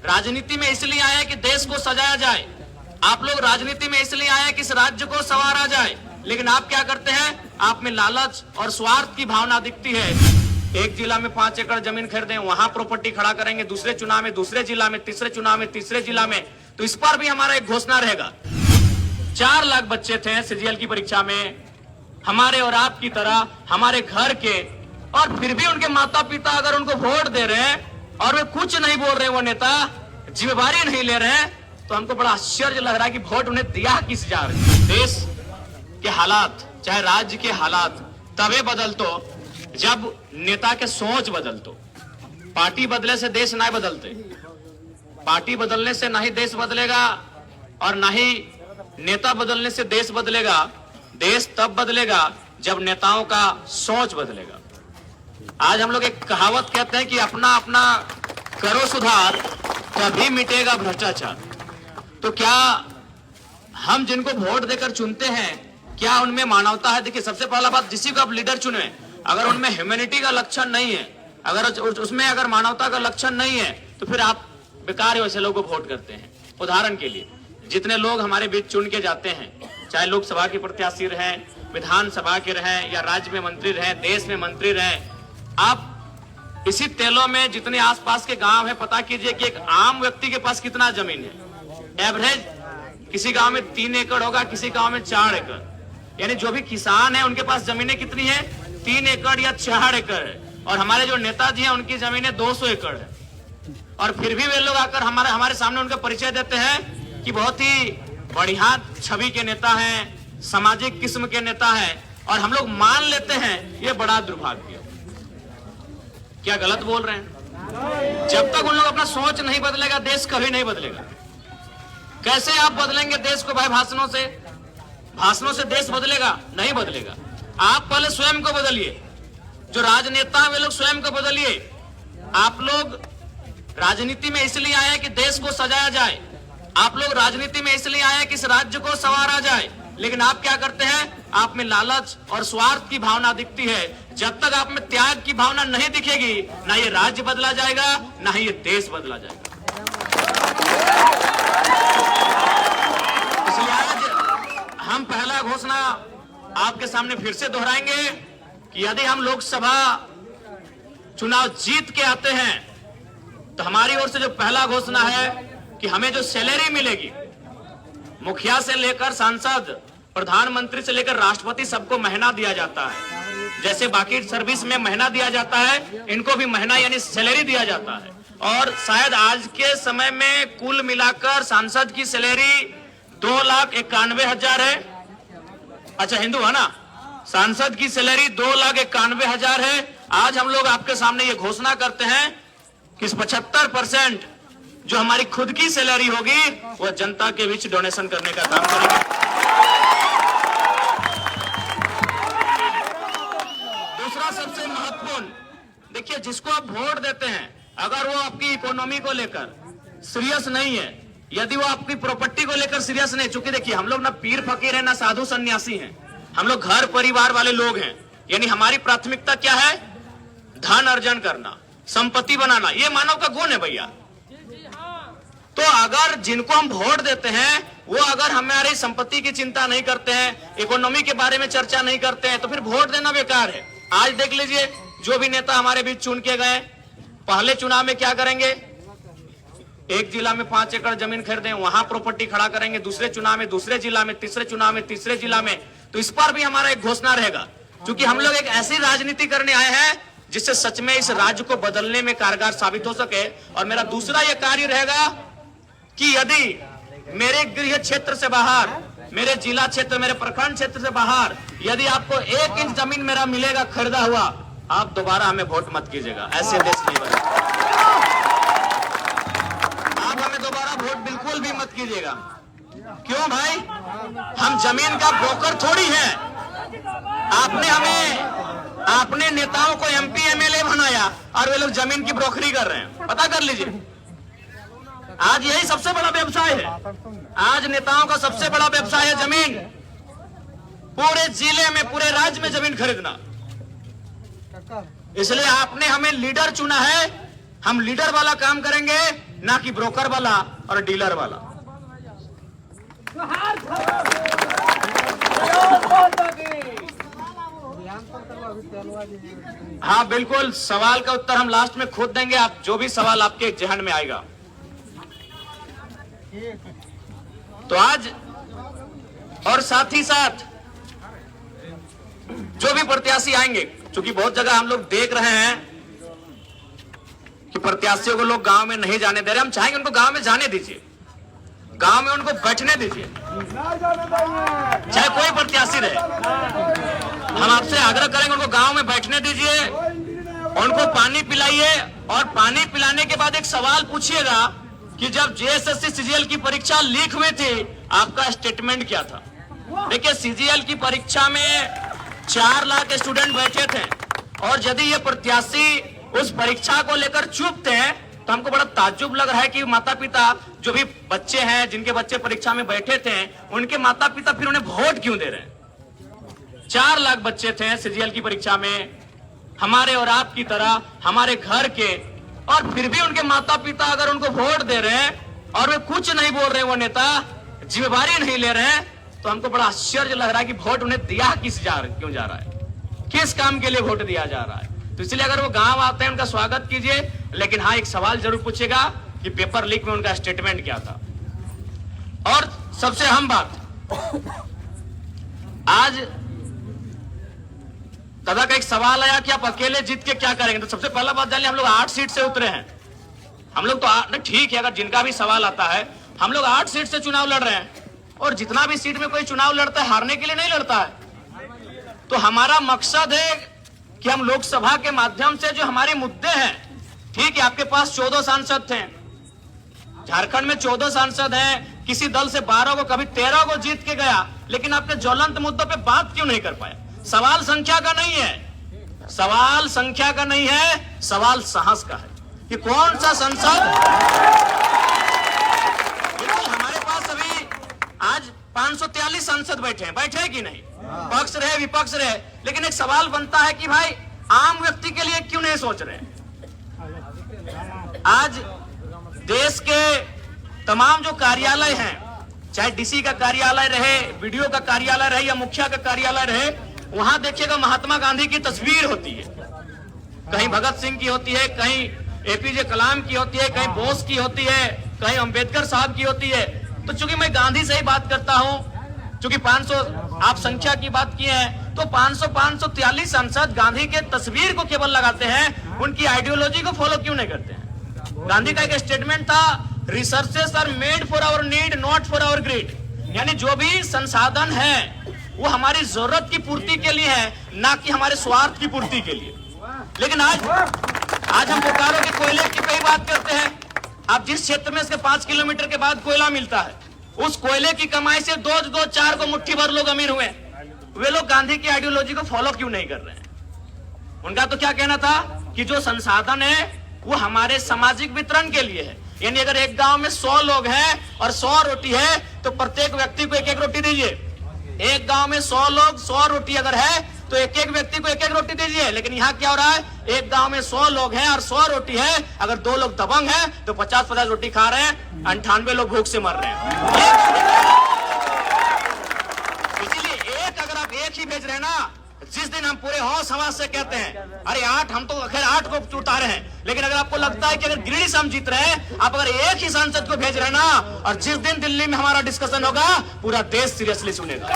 राजनीति में इसलिए आए हैं कि देश को सजाया जाए। आप लोग राजनीति में इसलिए आए हैं कि इस राज्य को संवारा जाए, लेकिन आप क्या करते हैं? आप में लालच और स्वार्थ की भावना दिखती है। एक जिला में 5 एकड़ जमीन खरीदें, वहां प्रॉपर्टी खड़ा करेंगे, दूसरे चुनाव में दूसरे जिला में, तीसरे चुनाव में तीसरे जिला में। तो इस पर भी हमारा एक घोषणा रहेगा। 4 लाख बच्चे थे सीजीएल की परीक्षा में, हमारे और आपकी तरह हमारे घर के, और फिर भी उनके माता पिता अगर उनको वोट दे रहे हैं और वे कुछ नहीं बोल रहे, वो नेता जिम्मेवारी नहीं ले रहे हैं, तो हमको बड़ा आश्चर्य लग रहा है कि वोट उन्हें दिया किस जा रहे हैं। देश के हालात, चाहे राज्य के हालात तबे बदलतो जब नेता के सोच बदलतो। पार्टी बदले से देश नहीं बदलते, पार्टी बदलने से ना ही देश बदलेगा और ना ही नेता बदलने से देश बदलेगा। देश तब बदलेगा जब नेताओं का सोच बदलेगा। आज हम लोग एक कहावत कहते हैं कि अपना अपना करो सुधार, तभी मिटेगा भ्रष्टाचार। तो क्या हम जिनको वोट देकर चुनते हैं, क्या उनमें मानवता है? देखिए, सबसे पहला बात, जिसी को आप लीडर चुने, अगर उनमें ह्यूमैनिटी का लक्षण नहीं है, अगर उसमें अगर मानवता का लक्षण नहीं है, तो फिर आप बेकार वैसे लोगों को वोट करते हैं। उदाहरण के लिए, जितने लोग हमारे बीच चुन के जाते हैं, चाहे लोकसभा के प्रत्याशी रहें, विधानसभा के रहें, या राज्य में मंत्री रहें, देश में मंत्री रहें, आप इसी तेलों में जितने आसपास के गांव हैं, पता कीजिए कि एक आम व्यक्ति के पास कितना जमीन है। एवरेज किसी गांव में 3 एकड़ होगा, किसी गांव में 4 एकड़। यानी जो भी किसान है उनके पास जमीनें कितनी है? 3 एकड़ या 4 एकड़ है। और हमारे जो नेताजी हैं उनकी जमीनें 200 एकड़ है। और फिर भी वे लोग आकर हमारे सामने उनका परिचय देते हैं कि बहुत ही बढ़िया छवि के नेता हैं, सामाजिक किस्म के नेता हैं, और हम लोग मान लेते हैं। ये बड़ा दुर्भाग्य। क्या गलत बोल रहे हैं? जब तक उन लोग अपना सोच नहीं बदलेगा, देश कभी नहीं बदलेगा। कैसे आप बदलेंगे देश को? भाई भाषणों से? भाषणों से देश बदलेगा? नहीं बदलेगा। आप पहले स्वयं को बदलिए। जो राजनेता हैं वे लोग स्वयं को बदलिए। आप लोग राजनीति में इसलिए आए हैं कि देश को सजाया जाए। आप लोग राजनीति में इसलिए आए हैं कि इस राज्य को संवारा जाए, लेकिन आप क्या करते हैं? आप में लालच और स्वार्थ की भावना दिखती है। जब तक आप में त्याग की भावना नहीं दिखेगी, ना ये राज्य बदला जाएगा, ना ही ये देश बदला जाएगा। इसलिए आज हम पहला घोषणा आपके सामने फिर से दोहराएंगे कि यदि हम लोकसभा चुनाव जीत के आते हैं, तो हमारी ओर से जो पहला घोषणा है कि हमें जो सैलरी मिलेगी, मुखिया से लेकर सांसद, प्रधानमंत्री से लेकर राष्ट्रपति, सबको महीना दिया जाता है। जैसे बाकी सर्विस में महीना दिया जाता है, इनको भी महीना यानी सैलरी दिया जाता है। और शायद आज के समय में कुल मिलाकर सांसद की सैलरी 2,91,000 है। अच्छा, हिंदू है ना? सांसद की सैलरी 2,91,000 है। आज हम लोग आपके सामने ये घोषणा करते हैं कि 75% जो हमारी खुद की सैलरी होगी वो जनता के बीच डोनेशन करने का काम करेंगे। दूसरा सबसे महत्वपूर्ण, देखिए, जिसको आप वोट देते हैं, अगर वो आपकी इकोनॉमी को लेकर सीरियस नहीं है, यदि वो आपकी प्रॉपर्टी को लेकर सीरियस नहीं, चूंकि देखिए हम लोग ना पीर फकीर है, ना साधु सन्यासी हैं, हम लोग घर परिवार वाले लोग हैं। यानी हमारी प्राथमिकता क्या है? धन अर्जन करना, संपत्ति बनाना। ये मानव का गुण है भैया। तो अगर जिनको हम वोट देते हैं वो अगर हमारी संपत्ति की चिंता नहीं करते हैं, इकोनॉमी के बारे में चर्चा नहीं करते हैं, तो फिर वोट देना बेकार है। आज देख लीजिए, जो भी नेता हमारे बीच चुन के गए, पहले चुनाव में क्या करेंगे? एक जिला में 5 एकड़ जमीन खरीदें, वहां प्रॉपर्टी खड़ा करेंगे, दूसरे चुनाव में दूसरे जिला में, तीसरे चुनाव में तीसरे जिला में। तो इस पर भी हमारा एक घोषणा रहेगा, क्योंकि हम लोग एक ऐसी राजनीति करने आए हैं जिससे सच में इस राज्य को बदलने में कारगर साबित हो सके। और मेरा दूसरा यह कार्य रहेगा कि यदि मेरे गृह क्षेत्र से बाहर, मेरे जिला क्षेत्र, मेरे प्रखंड क्षेत्र से बाहर यदि आपको 1 इंच जमीन मेरा मिलेगा खरीदा हुआ, आप दोबारा हमें वोट मत कीजिएगा। ऐसे देश नहीं बनेगा। आप हमें दोबारा वोट बिल्कुल भी मत कीजिएगा। क्यों भाई? हम जमीन का ब्रोकर थोड़ी है। आपने नेताओं को MP MLA बनाया और वे लोग जमीन की ब्रोकरी कर रहे हैं। पता कर लीजिए, आज यही सबसे बड़ा व्यवसाय है। आज नेताओं का सबसे बड़ा व्यवसाय है जमीन। पूरे जिले में, पूरे राज्य में जमीन खरीदना। इसलिए आपने हमें लीडर चुना है, हम लीडर वाला काम करेंगे। ना कि ब्रोकर वाला और डीलर वाला। हाँ बिल्कुल, सवाल का उत्तर हम लास्ट में खुद देंगे, आप जो भी सवाल आपके जहन में आएगा। तो आज और साथ ही साथ जो भी प्रत्याशी आएंगे, क्योंकि बहुत जगह हम लोग देख रहे हैं कि प्रत्याशियों को लोग गांव में नहीं जाने दे रहे, हम चाहेंगे उनको गांव में जाने दीजिए, गांव में उनको बैठने दीजिए, चाहे कोई प्रत्याशी रहे। हम आपसे आग्रह करेंगे उनको गांव में बैठने दीजिए, उनको पानी पिलाइए, और पानी पिलाने के बाद एक सवाल पूछिएगा कि जब जेएसएससी सीजीएल की परीक्षा लीक हुई थी, आपका स्टेटमेंट क्या था। देखिए, सीजीएल की परीक्षा में 4 लाख स्टूडेंट बैठे थे, और यदि ये प्रत्याशी उस परीक्षा को लेकर चुप थे तो हमको बड़ा ताज्जुब लग रहा है कि माता पिता जो भी बच्चे हैं, जिनके बच्चे परीक्षा में बैठे थे, उनके माता पिता फिर उन्हें वोट क्यों दे रहे हैं। 4 लाख बच्चे थे सीजीएल की परीक्षा में, हमारे और आपकी तरह, हमारे घर के, और फिर भी उनके माता पिता अगर उनको वोट दे रहे हैं और वे कुछ नहीं बोल रहे, वो नेता जिम्मेवारी नहीं ले रहे हैं, तो हमको बड़ा आश्चर्य लग रहा है कि वोट उन्हें दिया क्यों जा रहा है, किस काम के लिए वोट दिया जा रहा है। तो इसलिए अगर वो गांव आते हैं उनका स्वागत कीजिए, लेकिन हाँ एक सवाल जरूर पूछेगा कि पेपर लीक में उनका स्टेटमेंट क्या था। और सबसे अहम बात, आज दादा का एक सवाल आया कि आप अकेले जीत के क्या करेंगे। तो सबसे पहला बात जानिए, हम लोग 8 सीट से उतरे हैं। हम लोग तो ठीक है, अगर जिनका भी सवाल आता है, हम लोग 8 सीट से चुनाव लड़ रहे हैं, और जितना भी सीट में कोई चुनाव लड़ता है हारने के लिए नहीं लड़ता है। तो हमारा मकसद है कि हम लोकसभा के माध्यम से जो हमारे मुद्दे हैं, ठीक है, आपके पास 14 सांसद थे, झारखंड में 14 सांसद हैं, किसी दल से 12 को, कभी 13 को जीत के गया, लेकिन आपके ज्वलंत मुद्दों पे बात क्यों नहीं कर पाया। सवाल संख्या का नहीं है, सवाल संख्या का नहीं है, सवाल साहस का है कि कौन सा संसद। हमारे पास अभी आज 543 सांसद बैठे हैं कि नहीं, पक्ष रहे विपक्ष रहे, लेकिन एक सवाल बनता है कि भाई आम व्यक्ति के लिए क्यों नहीं सोच रहे। आज देश के तमाम जो कार्यालय हैं, चाहे डीसी का कार्यालय रहे, बीडीओ का कार्यालय रहे, या मुखिया का कार्यालय रहे, वहां देखिएगा महात्मा गांधी की तस्वीर होती है, कहीं भगत सिंह की होती है, कहीं एपीजे कलाम की होती है, कहीं बोस की होती है, कहीं अंबेडकर साहब की होती है। तो चूंकि मैं गांधी से ही बात करता हूं, चूंकि 500 आप संख्या की बात की है, तो 543 सांसद गांधी के तस्वीर को केवल लगाते हैं, उनकी आइडियोलॉजी को फॉलो क्यों नहीं करते हैं। गांधी का एक स्टेटमेंट था, resources are made for our need not for our greed, यानी जो भी संसाधन है वो हमारी जरूरत की पूर्ति के लिए है, ना कि हमारे स्वार्थ की पूर्ति के लिए। लेकिन आज हम बोकारो के कोयले की कई बात करते हैं। आप जिस क्षेत्र में इसके 5 किलोमीटर के बाद कोयला मिलता है, उस कोयले की कमाई से 2-4 को मुट्ठी भर लोग अमीर हुए। वे लोग गांधी की आइडियोलॉजी को फॉलो क्यों नहीं कर रहे हैं। उनका तो क्या कहना था कि जो संसाधन है वो हमारे सामाजिक वितरण के लिए है, यानी अगर एक गांव में 100 लोग हैं और 100 रोटी है, तो प्रत्येक व्यक्ति को 1-1 रोटी दीजिए। एक गांव में 100 लोग, 100 रोटी अगर है, तो 1-1 व्यक्ति को 1-1 रोटी दीजिए। लेकिन यहाँ क्या हो रहा है, एक गांव में 100 लोग हैं और 100 रोटी है, अगर 2 लोग दबंग हैं तो 50-50 रोटी खा रहे हैं, 98 लोग भूख से मर रहे हैं। इसीलिए अगर आप एक ही भेज रहे हैं ना, जिस दिन हम पूरे होश हवास से कहते हैं अरे 8, हम तो खैर 8 को उतारे हैं, लेकिन अगर आपको लगता है कि अगर गिरिडीह से हम जीत रहे हैं, आप अगर एक ही सांसद को भेज रहे हैं ना, और जिस दिन दिल्ली में हमारा डिस्कशन होगा, पूरा देश सीरियसली सुनेगा।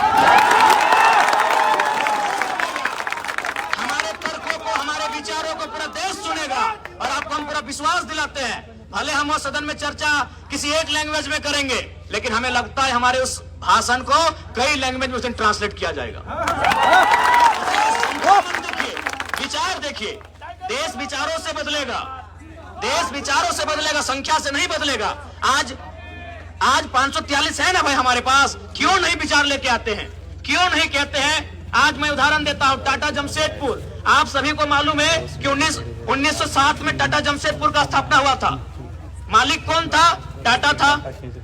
हमारे तर्कों को, हमारे विचारों को पूरा देश सुनेगा, और आपको हम पूरा विश्वास दिलाते हैं। भले हम वो सदन में चर्चा किसी एक लैंग्वेज में करेंगे, लेकिन हमें लगता है हमारे उस भाषण को कई लैंग्वेज में उस दिन ट्रांसलेट किया जाएगा। विचार देखिए, देश विचारों से बदलेगा, देश विचारों से बदलेगा, संख्या से नहीं बदलेगा। आज 543 है ना भाई हमारे पास, क्यों नहीं विचार लेके आते हैं, क्यों नहीं कहते हैं। आज मैं उदाहरण देता हूं, टाटा जमशेदपुर, आप सभी को मालूम है कि 1907 में टाटा जमशेदपुर का स्थापना हुआ था। मालिक कौन था? टाटा था।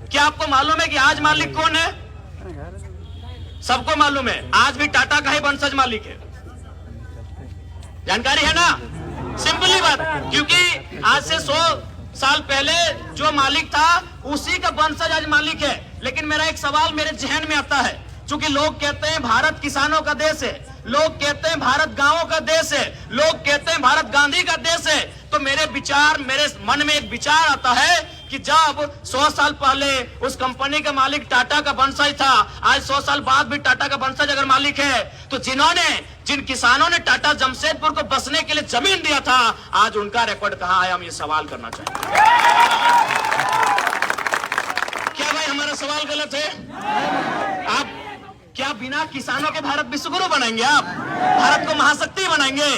क्या आपको मालूम है कि आज मालिक कौन है? सबको मालूम है, आज भी टाटा का ही वंशज मालिक है। जानकारी है ना, सिंपली बात, क्योंकि आज से साल पहले जो मालिक था उसी का वंशज आज मालिक है। लेकिन मेरा एक सवाल मेरे जहन में आता है, क्योंकि लोग कहते हैं भारत किसानों का देश है, लोग कहते हैं भारत गांवों का देश है, लोग कहते हैं भारत गांधी का देश है, तो मेरे मन में एक विचार आता है कि जब 100 साल पहले उस कंपनी का मालिक टाटा का वंशज था, आज 100 साल बाद भी टाटा का वंशज अगर मालिक है, तो जिन किसानों ने टाटा जमशेदपुर को बसने के लिए जमीन दिया था, आज उनका रिकॉर्ड कहां है? हम ये सवाल करना चाहेंगे। क्या भाई हमारा सवाल गलत है? आप क्या बिना किसानों के भारत विश्वगुरु बनाएंगे? आप भारत को महाशक्ति बनाएंगे?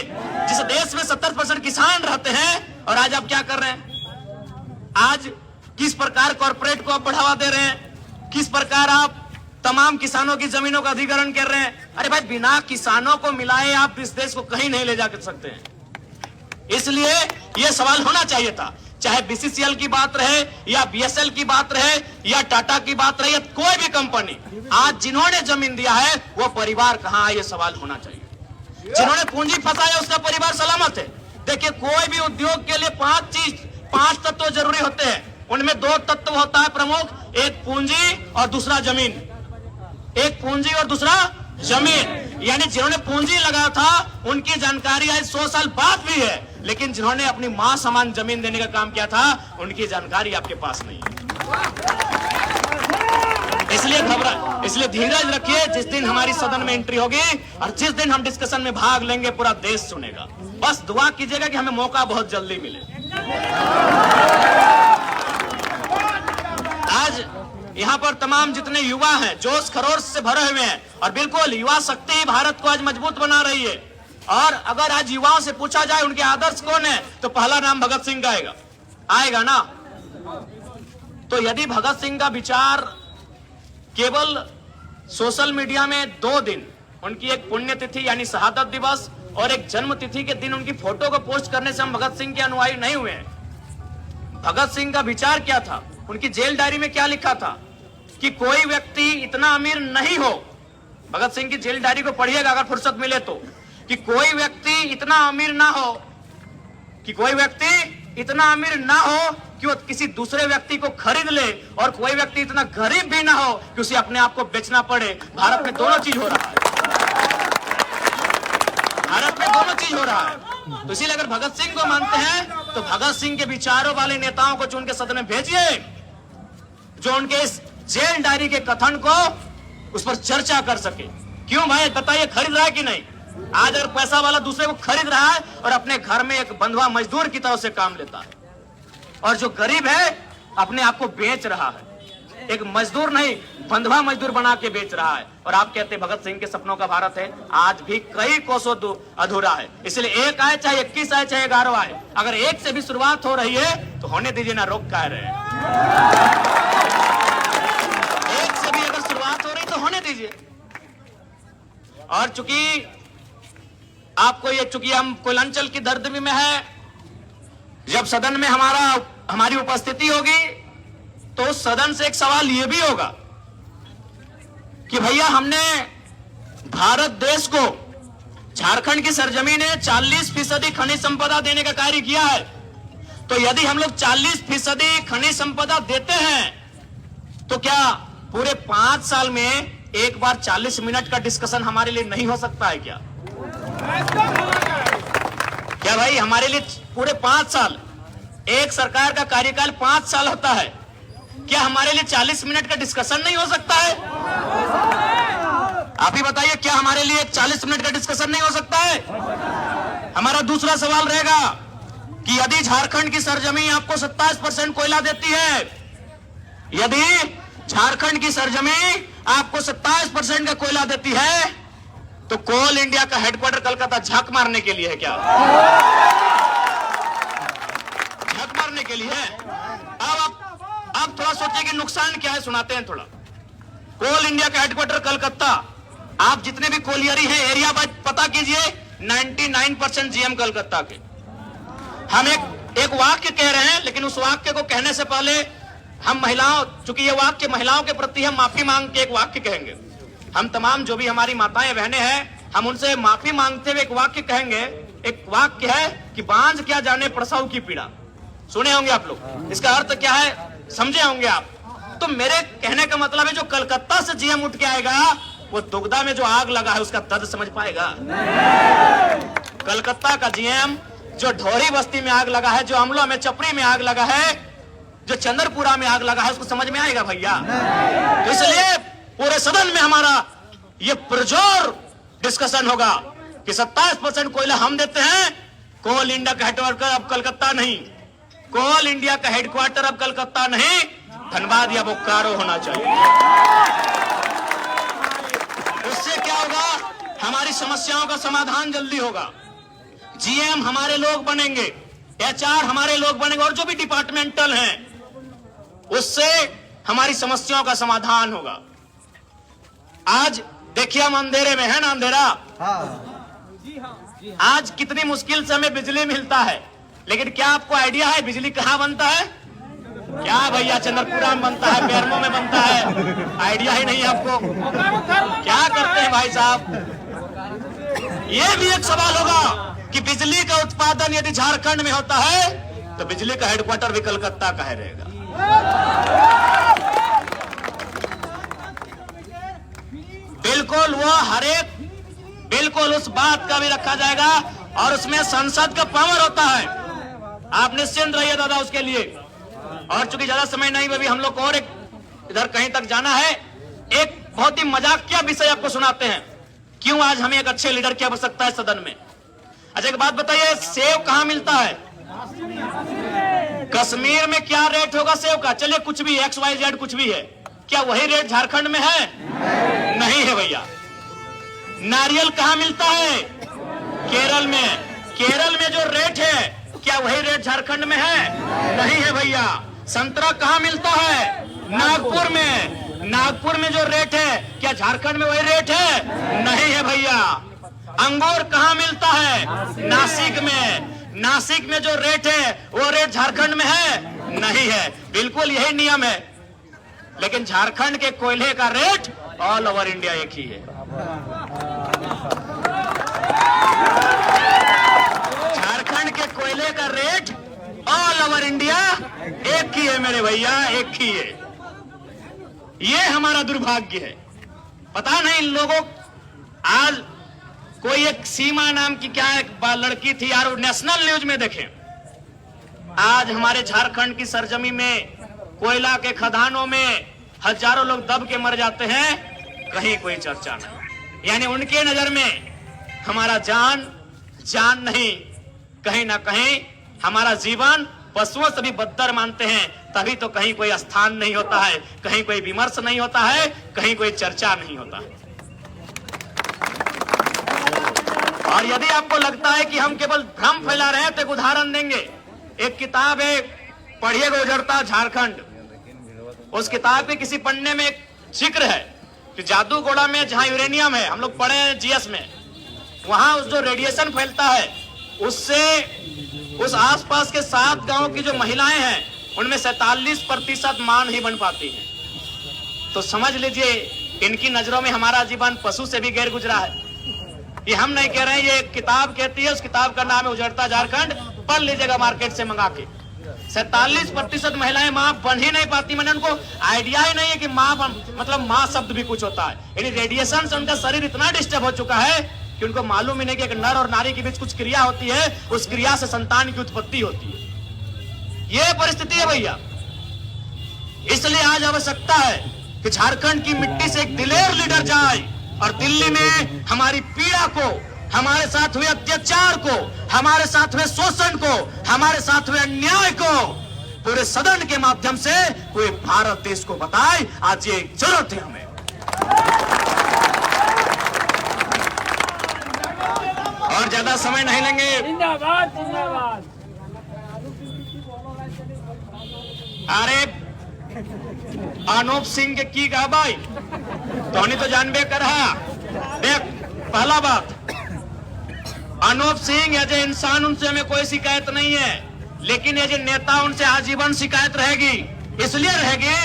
जिस देश में 70% किसान रहते हैं, और आज आप क्या कर रहे हैं? आज किस प्रकार कॉर्पोरेट को आप बढ़ावा दे रहे हैं, किस प्रकार आप तमाम किसानों की जमीनों का अधिग्रहण कर रहे हैं। अरे भाई, बिना किसानों को मिलाए आप इस देश को कहीं नहीं ले जा सकते हैं। इसलिए यह सवाल होना चाहिए था, चाहे बीसीसीएल की बात रहे या बीएसएल की बात रहे या टाटा की बात रहे या कोई भी कंपनी, आज जिन्होंने जमीन दिया है वो परिवार कहां है? ये सवाल होना चाहिए। जिन्होंने पूंजी फंसाया उसका परिवार सलामत है। देखिए, कोई भी उद्योग के लिए 5 तत्व जरूरी होते हैं। उनमें 2 तत्व होता है प्रमुख, एक पूंजी और दूसरा जमीन। एक पूंजी और दूसरा जमीन। यानी जिन्होंने पूंजी लगाया था उनकी जानकारी आज 100 साल बाद भी है, लेकिन जिन्होंने अपनी मां समान जमीन देने का काम किया था उनकी जानकारी आपके पास नहीं है। इसलिए धीरज रखिए। जिस दिन हमारी सदन में एंट्री होगी और जिस दिन हम डिस्कशन में भाग लेंगे, पूरा देश सुनेगा। बस दुआ कीजिएगा कि हमें मौका बहुत जल्दी मिले। आज यहाँ पर तमाम जितने युवा हैं जोश खरोश से भरे हुए हैं, और बिल्कुल युवा शक्ति भारत को आज मजबूत बना रही है। और अगर आज युवाओं से पूछा जाए उनके आदर्श कौन है, तो पहला नाम भगत सिंह का आएगा ना। तो यदि भगत सिंह का विचार केवल सोशल मीडिया में 2 दिन, उनकी एक पुण्यतिथि यानी शहादत दिवस और एक जन्म तिथि के दिन उनकी फोटो को पोस्ट करने से हम भगत सिंह के अनुयायी नहीं हुए हैं। भगत सिंह का विचार क्या था? उनकी जेल डायरी में क्या लिखा था कि कोई व्यक्ति इतना अमीर नहीं हो। भगत सिंह की जेल डायरी को पढ़िएगा अगर फुर्सत मिले तो, कि कोई व्यक्ति इतना अमीर ना हो, कि कोई व्यक्ति इतना अमीर ना हो कि वो किसी दूसरे व्यक्ति को खरीद ले, और कोई व्यक्ति इतना गरीब भी ना हो कि उसे अपने आप को बेचना पड़े। भारत में दोनों चीज हो रहा है। भारत में दोनों चीज हो रहा है। तो इसीलिए अगर भगत सिंह को मानते हैं तो भगत सिंह के विचारों वाले नेताओं को चुन के सदन में भेजिए, जो उनके इस जेल डायरी के कथन को उस पर चर्चा कर सके। क्यों भाई बताइए, खरीद रहा है कि नहीं? आज अगर पैसा वाला दूसरे को खरीद रहा है और अपने घर में एक बंधुआ मजदूर की तरह से काम लेता है, और जो गरीब है अपने आप को बेच रहा है, एक मजदूर नहीं बंधुआ मजदूर बना के बेच रहा है। और आप कहते हैं भगत सिंह के सपनों का भारत है, आज भी कई कोसों अधूरा है। इसलिए 1 आए चाहे 21 आए चाहे 11 आए, अगर 1 से भी शुरुआत हो रही है तो होने दीजिए ना, रोक कह रहे हैं। 1 से भी अगर शुरुआत हो रही तो होने दीजिए। और चूंकि हम कोयलांचल की धरती में है, जब सदन में हमारी उपस्थिति होगी तो सदन से एक सवाल यह भी होगा कि भैया हमने भारत देश को झारखंड की सरजमीन में 40% खनिज संपदा देने का कार्य किया है। तो यदि हम लोग 40% खनिज संपदा देते हैं तो क्या पूरे 5 साल में एक बार 40 मिनट का डिस्कशन हमारे लिए नहीं हो सकता है? क्या भाई हमारे लिए पूरे 5 साल, एक सरकार का कार्यकाल 5 साल होता है, क्या हमारे लिए 40 मिनट का डिस्कशन नहीं हो सकता है? आप ही बताइए, क्या हमारे लिए 40 मिनट का डिस्कशन नहीं हो सकता है? हमारा दूसरा सवाल रहेगा कि यदि झारखंड की सरजमीन आपको 27% कोयला देती है, यदि झारखंड की सरजमीन आपको 27% का कोयला देती है, तो कोल इंडिया का हेडक्वार्टर कलकत्ता झक मारने के लिए है क्या? झक मारने के लिए है। अब थोड़ा सोचिए कि नुकसान क्या है, सुनाते हैं थोड़ा। कोल इंडिया का हेडक्वार्टर कलकत्ता, आप जितने भी कोलियरी हैं एरिया वाइज पता कीजिए, 99% जीएम कलकत्ता के। हम एक वाक्य कह रहे हैं, लेकिन उस वाक्य को कहने से पहले हम महिलाओं, चूंकि ये वाक्य महिलाओं के प्रति हम माफी मांग के एक वाक्य कहेंगे। हम तमाम जो भी हमारी माताएं बहनें हैं, हम उनसे माफी मांगते हुए एक वाक्य कहेंगे। एक वाक्य है कि बांझ क्या जाने प्रसव की पीड़ा। सुने होंगे आप लोग। इसका अर्थ क्या है समझे होंगे आप। तो मेरे कहने का मतलब है जो कलकत्ता से जीएम उठ के आएगा वो दुगदा में जो आग लगा है उसका दर्द समझ पाएगा। कलकत्ता का जीएम जो ढोरी बस्ती में आग लगा है, जो अमला में चपरी में आग लगा है, जो चंद्रपुरा में आग लगा है, उसको समझ में आएगा भैया। तो इसलिए पूरे सदन में हमारा ये पुरजोर डिस्कशन होगा कि 27% कोयला हम देते हैं, कोल इंडिया का हेडक्वार्टर अब कलकत्ता नहीं, कोल इंडिया का हेडक्वार्टर अब कलकत्ता नहीं, धनबाद या बोकारो होना चाहिए। उससे क्या होगा, हमारी समस्याओं का समाधान जल्दी होगा, जीएम हमारे लोग बनेंगे, एचआर हमारे लोग बनेंगे और जो भी डिपार्टमेंटल हैं, उससे हमारी समस्याओं का समाधान होगा। आज देखिए हम अंधेरे में है ना, अंधेरा आज कितनी मुश्किल से हमें बिजली मिलता है, लेकिन क्या आपको आइडिया है बिजली कहां बनता है? क्या भैया चंद्रपुरा में बनता है, बेरमो में बनता है, आइडिया ही नहीं आपको। क्या करते हैं भाई साहब? ये भी एक सवाल होगा कि बिजली का उत्पादन यदि झारखंड में होता है तो बिजली का हेडक्वार्टर भी कलकत्ता का है रहेगा। बिल्कुल वो हरेक बिल्कुल उस बात का भी रखा जाएगा और उसमें संसद का पावर होता है। आप निश्चिंत रहिए दादा उसके लिए। और चूंकि ज्यादा समय नहीं, अभी हम लोग को और एक इधर कहीं तक जाना है। एक बहुत ही मजाकिया विषय आपको सुनाते हैं, क्यों आज हमें एक अच्छे लीडर की आवश्यकता है सदन में। अच्छा एक बात बताइए, सेव कहां मिलता है? कश्मीर में क्या रेट होगा सेव का? चलिए कुछ भी XYZ कुछ भी है, क्या वही रेट झारखंड में है? नहीं है भैया। नारियल कहां मिलता है? केरल में। केरल में जो रेट है क्या वही रेट झारखंड में है? नहीं है भैया। संतरा कहां मिलता है? नागपुर में। नागपुर में जो रेट है क्या झारखंड में वही रेट है? नहीं है भैया। अंगूर कहां मिलता है? नासिक में। नासिक में जो रेट है वो रेट झारखंड में है? नहीं है। बिल्कुल यही नियम है, लेकिन झारखंड के कोयले का रेट ऑल ओवर इंडिया एक ही है। झारखंड के कोयले का रेट ऑल ओवर इंडिया एक ही है मेरे भैया, एक ही है। ये हमारा दुर्भाग्य है। पता नहीं इन लोगों, आज कोई एक सीमा नाम की क्या एक लड़की थी यार, नेशनल न्यूज में देखें, आज हमारे झारखंड की सरजमी में कोयला के खदानों में हजारों लोग दब के मर जाते हैं, कहीं कोई चर्चा नहीं। यानी उनके नजर में हमारा जान नहीं, कहीं ना कहीं हमारा जीवन पशुओं से भी बदतर मानते हैं, तभी तो कहीं कोई स्थान नहीं होता है, कहीं कोई विमर्श नहीं होता है, कहीं कोई चर्चा नहीं होता है। और यदि आपको लगता है कि हम केवल भ्रम फैला रहे हैं तो एक उदाहरण देंगे। एक किताब है, पढ़िएगा, उजड़ता झारखंड। उस किताब के किसी पन्ने में एक जिक्र है कि जादूगोड़ा में जहां यूरेनियम है, हम लोग पढ़े हैं जीएस में, वहां उस जो रेडिएशन फैलता है उससे उस आसपास के 7 गांव की जो महिलाएं हैं उनमें 47% मां नहीं बन पाती हैं। तो समझ लीजिए इनकी नजरों में हमारा जीवन पशु से भी गैर गुजरा है। ये हम नहीं कह रहे हैं, ये किताब कहती है। उस किताब का नाम है उजड़ता झारखंड, पढ़ लीजिएगा मार्केट से मंगा के। 47% महिलाएं मां बन ही नहीं पाती। मैंने उनको आइडिया ही नहीं है कि मां मतलब मां शब्द भी कुछ होता है। यानी रेडिएशन से उनका शरीर इतना डिस्टर्ब हो चुका है कि उनको मालूम ही नहीं कि एक नर और नारी के बीच कुछ क्रिया होती है, उस क्रिया से संतान की उत्पत्ति होती है। यह परिस्थिति है भैया। इसलिए आज आवश्यकता है कि झारखंड की मिट्टी से एक दिलेर लीडर जाए और दिल्ली में हमारी पीड़ा को, हमारे साथ हुए अत्याचार को, हमारे साथ हुए शोषण को, हमारे साथ हुए अन्याय को पूरे सदन के माध्यम से पूरे भारत देश को बताए। आज ये जरूरत है हमें। और ज्यादा समय नहीं लेंगे। जिंदाबाद जिंदाबाद। अरे अनूप सिंह के की कहा भाई, धोनी तो जानबे कर रहा। देख, पहला बात, अनूप सिंह एज ए इंसान उनसे हमें कोई शिकायत नहीं है, लेकिन एज ए नेता उनसे आजीवन शिकायत रहेगी। इसलिए रहेगी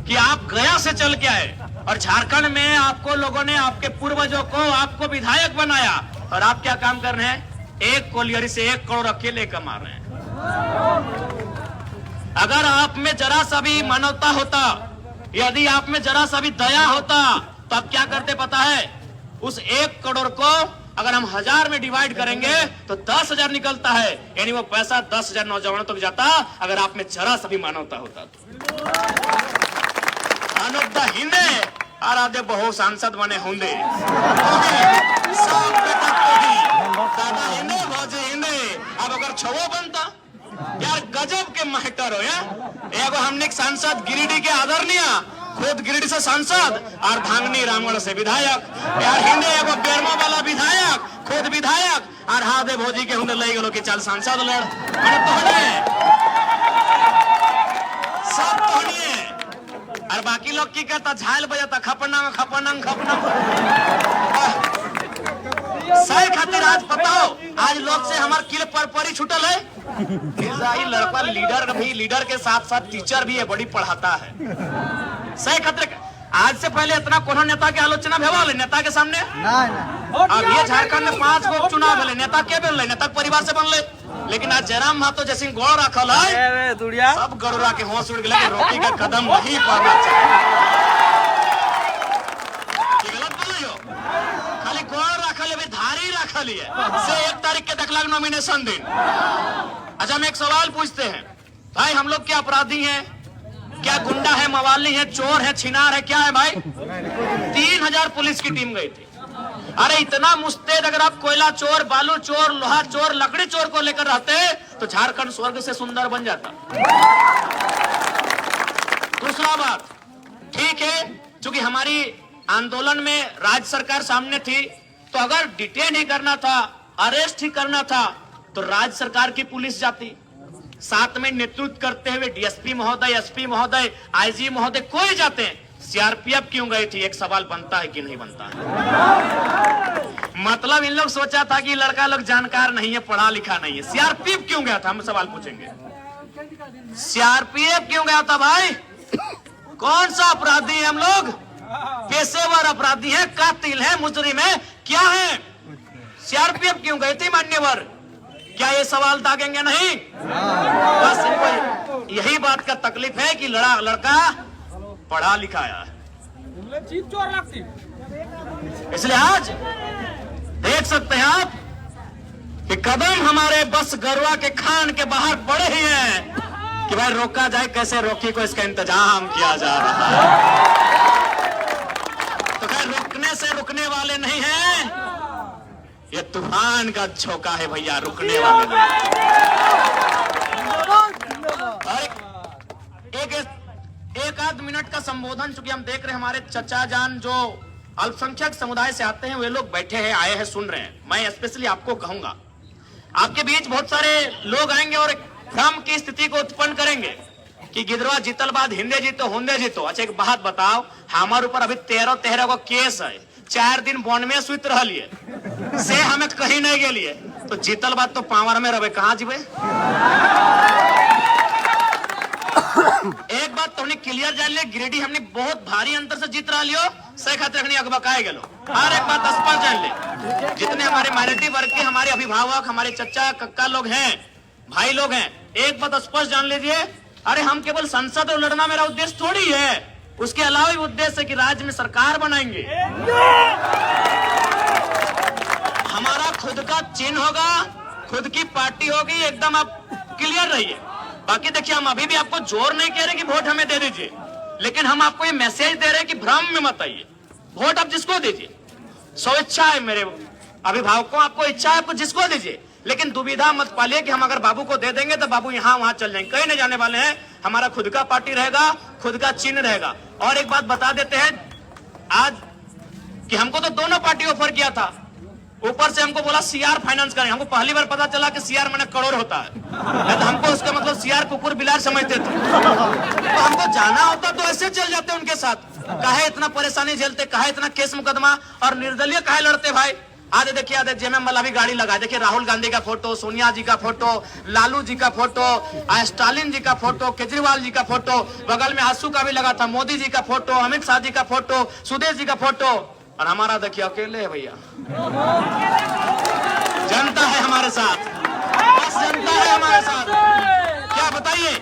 कि आप गया से चल के आए और झारखंड में आपको लोगों ने, आपके पूर्वजों को, आपको विधायक बनाया, और आप क्या काम कर रहे हैं? एक कोलियरी से 1 करोड़ अकेले कमा रहे हैं। अगर आप में जरा सा भी मानवता होता, यदि आप में जरा सा भी दया होता, तो आप क्या करते पता है? उस 1 करोड़ को अगर हम 1000 में डिवाइड करेंगे तो 10,000 निकलता है, यानी वो पैसा 10,000 नौजवानों तक जाता अगर आप में जरा सा भी मानवता होता तो। अनुपदा हिंदे और आधे बहु सांसद बने होंगे, दादा हिंदे भौजी हिंदे। अब अगर छवो बनता यार, गजब के महटर हो यार। एगो हमने एक सांसद गिरिडीह के आदरणीय, खुद गिरिडीह से सांसद और धांगनी रामगढ़ से विधायक यार, हिंदे एगो बेरमा वाला विधायक, खुद विधायक और हादे भौजी के हुंदे लई गेलो कि चल सांसद लड़। सब तोहनी और बाकी लोग की कहता झाल बजाता खपनंग खपनंग खपनंग। सही खातिर आज बताओ, आज लोग से हमार किल पर परी छुटल है। लड़का लीडर भी, लीडर के साथ साथ टीचर भी है, बड़ी पढ़ाता है। सही खातिर आज से पहले इतना कोनो नेता के आलोचना भेवाले नेता के सामने अब ये झारखंड में 5 गो चुनाव भेले, नेता के बनले, नेता परिवार से बनले। लेकिन आज जयराम महतो जैसे गोड़ रखल है, सब गरुड़ा के होश उड़ गए, रोटी का कदम नहीं पड़ना चाहिए। गलत बोलियो, खाली गोड़ रखल है, धारी रखल है से 1 तारीख के देखला नॉमिनेशन दिन। अच्छा, हम एक सवाल पूछते हैं भाई, हम लोग क्या अपराधी हैं? क्या गुंडा है, मवाली है, चोर है, छिनार है, क्या है भाई? 3000 पुलिस की टीम गई थी। अरे इतना मुस्तैद अगर आप कोयला चोर, बालू चोर, लोहा चोर, लकड़ी चोर को लेकर रहते तो झारखंड स्वर्ग से सुंदर बन जाता। दूसरा बात, ठीक है, चूंकि हमारी आंदोलन में राज्य सरकार सामने थी, तो अगर डिटेन ही करना था, अरेस्ट ही करना था, तो राज्य सरकार की पुलिस जाती, साथ में नेतृत्व करते हुए डीएसपी महोदय, एसपी महोदय, आईजी महोदय, कोई जाते हैं। सीआरपीएफ क्यों गई थी? एक सवाल बनता है कि नहीं बनता है? मतलब इन लोग सोचा था कि लड़का लोग जानकार नहीं है, पढ़ा लिखा नहीं है। सीआरपीएफ क्यों गया था? हम सवाल पूछेंगे, सीआरपीएफ क्यों गया था भाई? कौन सा अपराधी है हम लोग? पेशेवर अपराधी है, कातिल है, मुजरिम है, क्या है? सीआरपीएफ क्यों गई थी मान्यवर? क्या ये सवाल दागेंगे नहीं? बस इनको यही बात का तकलीफ है कि लड़का पढ़ा लिखा है, इसलिए आज देख सकते हैं आप कि कदम हमारे बस गरुआ के खान के बाहर पड़े ही हैं कि भाई रोका जाए, कैसे रोकी को इसका इंतजाम किया जा रहा है। तो खैर रोकने से रुकने वाले नहीं हैं, ये तूफान का झोंका है भैया, रुकने वाले नहीं। एक आध मिनट का संबोधन, चूंकि हम देख रहे हैं हमारे चचा जान जो अल्पसंख्यक समुदाय से आते हैं, वे लोग बैठे हैं, आए हैं, सुन रहे हैं। मैं स्पेशली आपको कहूंगा, आपके बीच बहुत सारे लोग आएंगे और एक भ्रम की स्थिति को उत्पन्न करेंगे कि गिदरवा जीतल बाद हिंदे जीतो होंदे जीतो। अच्छा एक बात बताओ, हमारे ऊपर अभी 13 को केस है, 4 दिन बॉन्ड में सुत रहिए से हमें कहीं नहीं गेलिए, तो जीतल बात तो पावर में रहे, कहाँ जीवे? एक बात तो हमने क्लियर जान लिया, गिरिडीह हमने बहुत भारी अंतर से जीत रहा लियो, सही खातिर हमने अगबकाए गेलो। और एक बात स्पष्ट जान ले, जितने हमारे माइनॉरिटी वर्ग के हमारे अभिभावक, हमारे चचा कक्का लोग हैं, भाई लोग हैं, एक बात स्पष्ट जान लीजिए, अरे हम केवल संसद और लड़ना मेरा उद्देश्य थोड़ी है, उसके अलावा भी उद्देश्य है कि राज्य में सरकार बनाएंगे, हमारा खुद का चिन्ह होगा, खुद की पार्टी होगी, एकदम आप क्लियर रहिए। बाकी देखिए, हम अभी भी आपको जोर नहीं कह रहे कि वोट हमें दे दीजिए, लेकिन हम आपको ये मैसेज दे रहे हैं कि भ्रम में मत आइए, वोट आप जिसको दीजिए, स्वेच्छा है, मेरे अभिभावकों आपको इच्छा है, आपको जिसको दीजिए, लेकिन दुविधा मत पालिए कि हम अगर बाबू को दे देंगे तो बाबू यहाँ वहां चल जाएंगे, कहीं नहीं जाने वाले हैं। हमारा खुद का पार्टी रहेगा, खुद का चिन्ह रहेगा। और एक बात बता देते हैं आज कि हमको तो दोनों पार्टी ऑफर किया था, ऊपर से हमको बोला सीआर फाइनेंस करें, हमको पहली बार पता चला कि सीआर माने करोड़ होता है, तो हमको उसका मतलब सीआर कुकुर बिलार समझते थे, तो हमको जाना होता तो ऐसे चल जाते उनके साथ, काहे इतना परेशानी झेलते, काहे इतना केस मुकदमा और निर्दलीय काहे लड़ते भाई। आज देखिए, आज जेएमएम वाला भी गाड़ी लगा, देखिए राहुल गांधी का फोटो, सोनिया जी का फोटो, लालू जी का फोटो, स्टालिन जी का फोटो, केजरीवाल जी का फोटो, बगल में आंसू का भी लगा था, मोदी जी का फोटो, अमित शाह जी का फोटो, सुदेश जी का फोटो, और हमारा देखिए अकेले है भैया। जनता है हमारे साथ, बस जनता है हमारे साथ। क्या बताइए?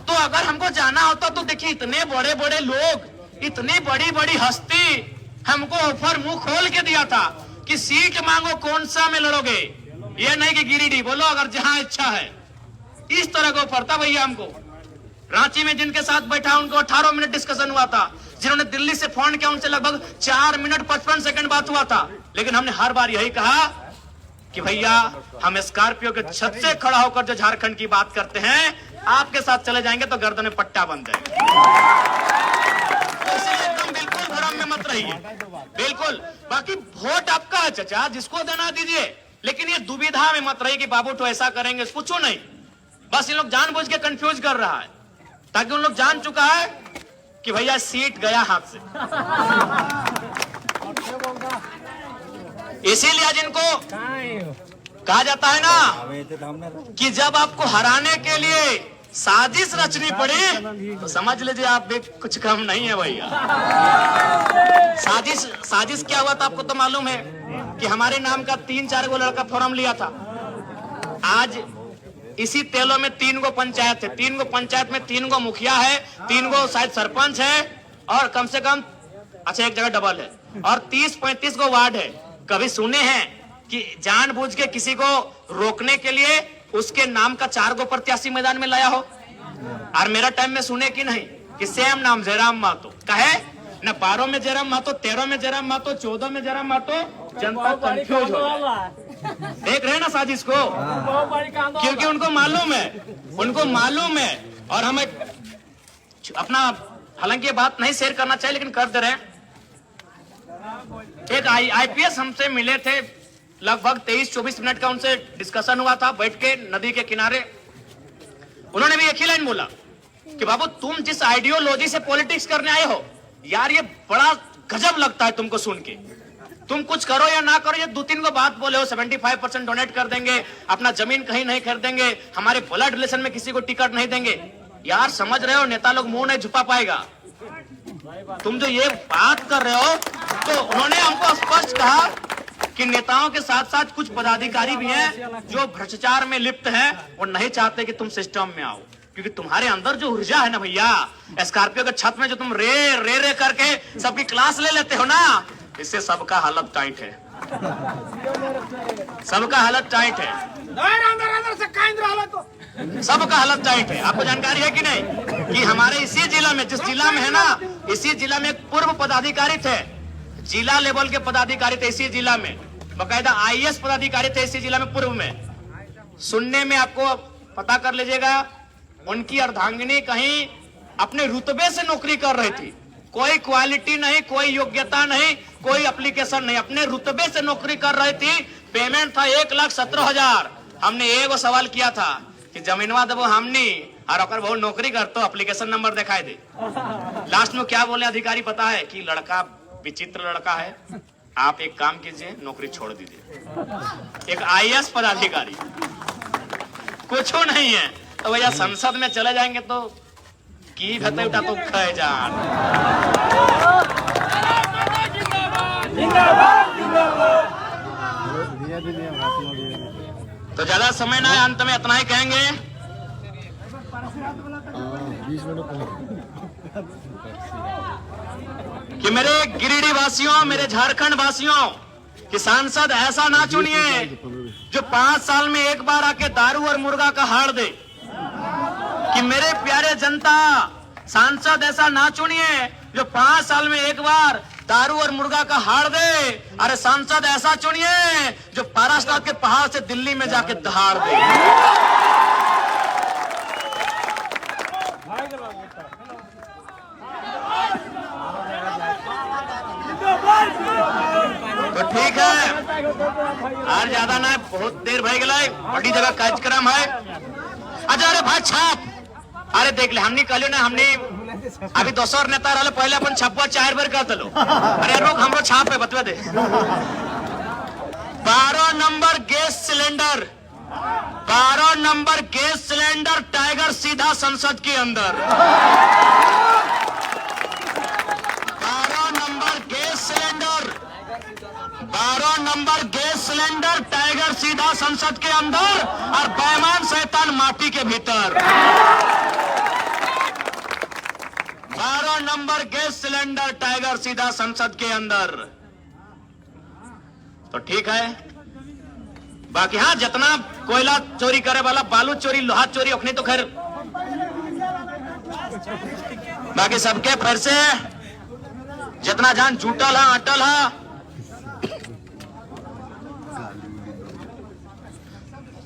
तो अगर हमको जाना होता तो देखिए इतने बड़े बड़े लोग, इतनी बड़ी बड़ी हस्ती हमको ऑफर मुंह खोल के दिया था कि सीट मांगो, कौन सा में लड़ोगे, ये नहीं कि गिरिडीह बोलो अगर जहां इच्छा है। इस तरह का ऑफर था भैया हमको। रांची में जिनके साथ बैठा उनको 18 मिनट डिस्कशन हुआ था, जिन्होंने दिल्ली से फोन किया उनसे लगभग 4 मिनट 55 सेकंड बात हुआ था। लेकिन हमने हर बार यही कहा कि भैया हम स्कॉर्पियो के छत से खड़ा होकर जो झारखंड की बात करते हैं, आपके साथ चले जाएंगे तो गर्दन में पट्टा बंद है। एकदम बिल्कुल भ्रम में मत रहिए, बिल्कुल। बाकी वोट आपका है चाचा, जिसको देना दीजिए, लेकिन ये दुविधा में मत रहिए कि बाबू तो ऐसा करेंगे, कुछ नहीं। बस इन लोग जानबूझ के कंफ्यूज कर रहा है, ताकि उन लोग जान चुका है कि भैया सीट गया हाथ से। इसीलिए आज इनको कहा जाता है ना कि जब आपको हराने के लिए साजिश रचनी पड़ी तो समझ लीजिए आप भी कुछ कम नहीं है भैया। साजिश क्या हुआ था आपको तो मालूम है कि हमारे नाम का 3-4 गो लड़का फॉर्म लिया था। आज इसी तेलों में 3 गो पंचायत है, 3 गो पंचायत में 3 गो मुखिया है, 3 गो शायद सरपंच है, और कम से कम अच्छा एक जगह डबल है, और 30-35 गो वार्ड है। कभी सुने हैं कि जानबूझ के किसी को रोकने के लिए उसके नाम का 4 गो प्रत्याशी मैदान में लाया हो? और मेरा टाइम में सुने कि नहीं कि सेम नाम जयराम महतो कहे न, 12 में जयराम महतो, 13 में जयराम महतो, 14 में जयराम महतो, जनता कंफ्यूज हो जाए। देख रहे ना साजिश को, क्योंकि उनको मालूम है। और हमें अपना, हालांकि ये बात नहीं शेयर करना चाहिए लेकिन कर दे रहे हैं। एक आईपीएस हमसे मिले थे, लगभग 23-24 मिनट का उनसे डिस्कशन हुआ था बैठ के नदी के किनारे। उन्होंने भी एक ही लाइन बोला कि बाबू तुम जिस आइडियोलॉजी से पॉलिटिक्स करने आए हो यार, ये बड़ा गजब लगता है तुमको सुन के। तुम कुछ करो या ना करो, ये 2-3 को बात बोले हो, 75% डोनेट कर देंगे, अपना जमीन कहीं नहीं खरीदेंगे, हमारे ब्लड रिलेशन में किसी को टिकट नहीं देंगे। यार समझ रहे हो, नेता लोग मुंह नहीं छुपा पाएगा। तुम जो ये बात कर रहे हो, तो उन्होंने हमको स्पष्ट कहा कि नेताओं के साथ साथ कुछ पदाधिकारी भी हैं जो भ्रष्टाचार में लिप्त हैं, वो नहीं चाहते कि तुम सिस्टम में आओ, क्योंकि तुम्हारे अंदर जो ऊर्जा है ना भैया, स्कॉर्पियो के छत में जो तुम रे करके सबकी क्लास ले लेते हो ना, इससे सबका हालत टाइट है, सबका हालत टाइट है, सबका हालत टाइट है। आपको जानकारी है कि नहीं कि हमारे इसी जिला में, जिस जिला में है ना, इसी जिला में एक पूर्व पदाधिकारी थे, जिला लेवल के पदाधिकारी थे इसी जिला में, बकायदा आईएएस पदाधिकारी थे इसी जिला में पूर्व में। सुनने में आपको पता कर लीजिएगा, उनकी अर्धांगिनी कहीं अपने रुतबे से नौकरी कर रही थी, कोई क्वालिटी नहीं, कोई योग्यता नहीं, कोई एप्लीकेशन नहीं, अपने रुतबे से नौकरी कर रही थी। पेमेंट था 1,17,000। हमने एगो सवाल किया था कि जमीनवा देवो हमनी और अगर बहुत नौकरी कर तो एप्लीकेशन नंबर दिखाई दे। लास्ट में क्या बोले अधिकारी पता है कि लड़का विचित्र लड़का है, आप एक काम कीजिए, नौकरी छोड़ दीजिए। एक आईएएस पदाधिकारी, कुछ नहीं है, तो भैया संसद में चले जाएंगे तो की भते उठा तो खा जान। तो ज्यादा समय ना, अंत में इतना ही कहेंगे कि मेरे गिरिडीह वासियों, मेरे झारखंड वासियों, कि सांसद ऐसा ना चुनिए जो 5 साल में एक बार आके दारू और मुर्गा का हार दे। कि मेरे प्यारे जनता, सांसद ऐसा ना चुनिए जो 5 साल में एक बार दारू और मुर्गा का हार दे। अरे सांसद ऐसा चुनिए जो पारास्टार के पहाड़ से दिल्ली में जाके दहाड़ दे। तो ठीक है, और ज्यादा ना, बहुत देर भय गए, बड़ी जगह कार्यक्रम है। अच्छा अरे भाई छाप, अरे देख ले, हमने कहलो ना, हमने अभी दोसर नेता रहे, पहले अपन छपवा 4 बार कर दलो। अरे रोक, हमरो छाप है, बतवा दे। 12 number gas cylinder, 12 number gas cylinder tiger सीधा संसद के अंदर। 12 number gas cylinder, 12 number gas cylinder tiger सीधा संसद के अंदर, और बेईमान शैतान माटी के भीतर। नंबर गैस सिलेंडर टाइगर सीधा संसद के अंदर। तो ठीक है, बाकी हाँ जितना कोयला चोरी करे वाला, बालू चोरी, लोहा चोरी अपनी तो खैर बाकी सबके फिर से जितना जान जुटल है अटल है।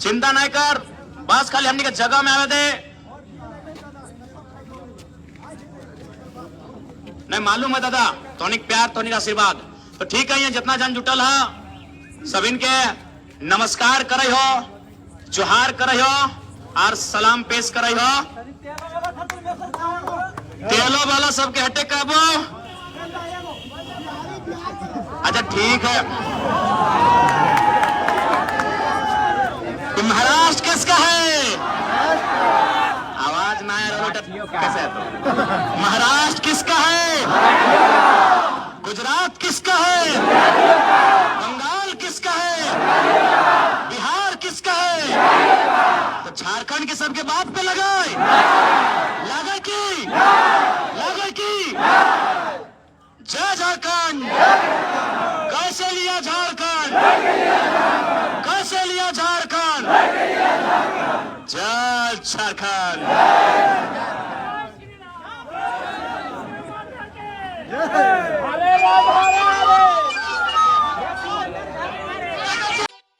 चिंता नहीं कर, बस खाली हमने के जगह में आवे दे। नहीं मालूम है दादा, तोनिक प्यार तोनिक आशीर्वाद। तो ठीक है, ये जितना जान जुटल है सब इनके नमस्कार करे हो, जोहार करे हो और सलाम पेश करे हो। तेलो वाला सबके हटे काबू। अच्छा ठीक है, महाराष्ट्र किसका है? आवाज ना आया कैसे है? तो महाराष्ट्र किसका है? गुजरात किसका है? बंगाल किसका है? बिहार किसका है? तो झारखंड के सबके बात पे लगाए लगा की जय झारखंड। कैसे लिया झारखंड? कैसे लिया झारखंड? जय झारखंड।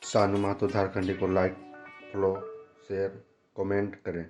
सानू महतो झारखंडी को लाइक, फॉलो, शेयर, कमेंट करें।